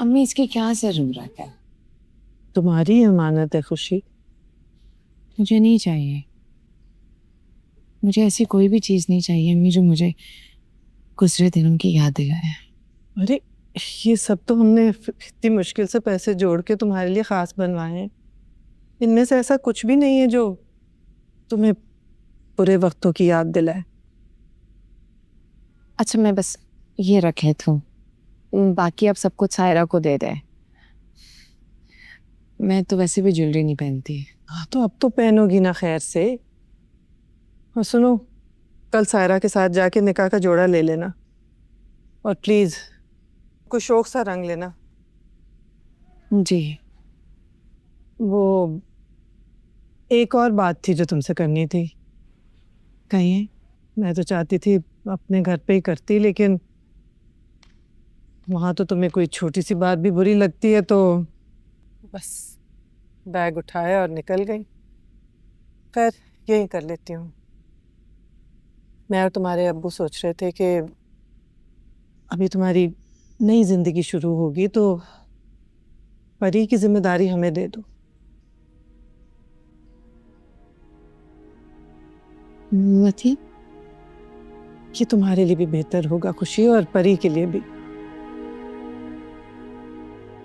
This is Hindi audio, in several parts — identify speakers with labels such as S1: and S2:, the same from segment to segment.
S1: अम्मी इसकी क्या जरूरत है?
S2: तुम्हारी अमानत है खुशी।
S1: मुझे नहीं चाहिए। मुझे ऐसी कोई भी चीज नहीं चाहिए अम्मी जो मुझे गुजरे दिनों की याद दिलाए।
S2: अरे ये सब तो हमने इतनी मुश्किल से पैसे जोड़ के तुम्हारे लिए खास बनवाए हैं। इनमें से ऐसा कुछ भी नहीं है जो तुम्हें बुरे वक्तों की याद दिलाए।
S1: अच्छा मैं बस ये रखे तो बाकी अब सब कुछ सायरा को दे दे। मैं तो वैसे भी ज्वेलरी नहीं पहनती।
S2: हाँ तो अब तो पहनोगी ना खैर से। और सुनो, कल सायरा के साथ जाके निकाह का जोड़ा ले लेना और प्लीज कोई शौक सा रंग लेना।
S1: जी।
S2: वो एक और बात थी जो तुमसे करनी थी।
S1: कहिए।
S2: मैं तो चाहती थी अपने घर पे ही करती, लेकिन वहां तो तुम्हें कोई छोटी सी बात भी बुरी लगती है तो बस बैग उठाया और निकल गई। खैर यही कर लेती हूँ। मैं और तुम्हारे अब्बू सोच रहे थे कि अभी तुम्हारी नई जिंदगी शुरू होगी तो परी की जिम्मेदारी हमें दे दो।
S1: मतलब?
S2: ये तुम्हारे लिए भी बेहतर होगा खुशी, और परी के लिए भी।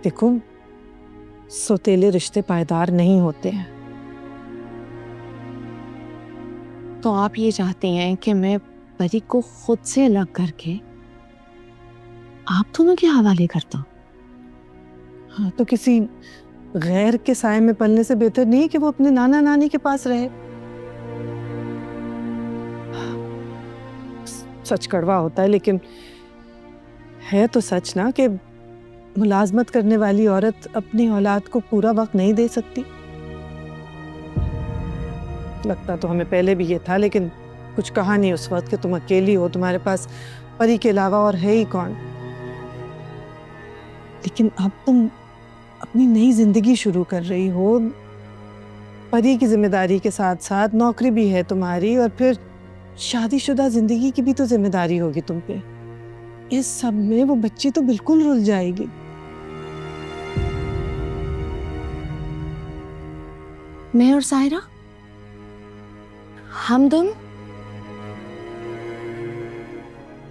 S2: देखो, सौतेले रिश्ते पायदार नहीं होते हैं।
S1: तो आप ये चाहते हैं कि मैं परी को खुद से अलग करके आप दोनों के हवाले करता हूँ?
S2: हाँ तो किसी गैर के साए में पलने से बेहतर नहीं कि वो अपने नाना नानी के पास रहे। सच कड़वा होता है लेकिन है तो सच ना कि मुलाजमत करने वाली औरत अपनी औलाद को पूरा वक्त नहीं दे सकती। लगता तो हमें पहले भी ये था, लेकिन कुछ कहा नहीं उस वक्त कि तुम अकेली हो, तुम्हारे पास परी के अलावा और है ही कौन। लेकिन अब तुम अपनी नई जिंदगी शुरू कर रही हो। परी की जिम्मेदारी के साथ साथ नौकरी भी है तुम्हारी, और फिर शादीशुदा जिंदगी की भी तो जिम्मेदारी होगी तुम पे। इस सब में वो बच्ची तो बिल्कुल रुल जाएगी।
S1: मैं और सायरा, हम दोनों।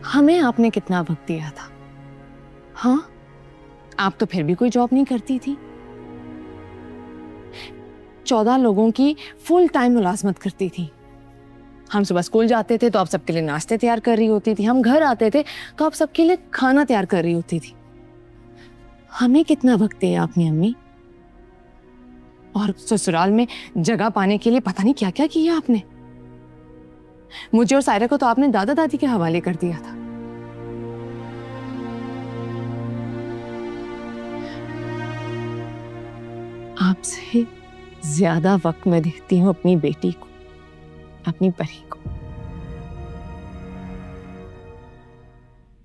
S1: हमें आपने कितना वक्त दिया था? हाँ, आप तो फिर भी कोई जॉब नहीं करती थी। 14 लोगों की फुल टाइम मुलाजमत करती थी। हम सुबह स्कूल जाते थे तो आप सबके लिए नाश्ते तैयार कर रही होती थी। हम घर आते थे तो आप सबके लिए खाना तैयार कर रही होती थी। हमें कितना वक्त दिया आपने अम्मी? और ससुराल में जगह पाने के लिए पता नहीं क्या क्या किया आपने। मुझे और सायरा को तो आपने दादा दादी के हवाले कर दिया था। आपसे ज्यादा वक्त मैं देती हूँ अपनी बेटी को, अपनी परी को।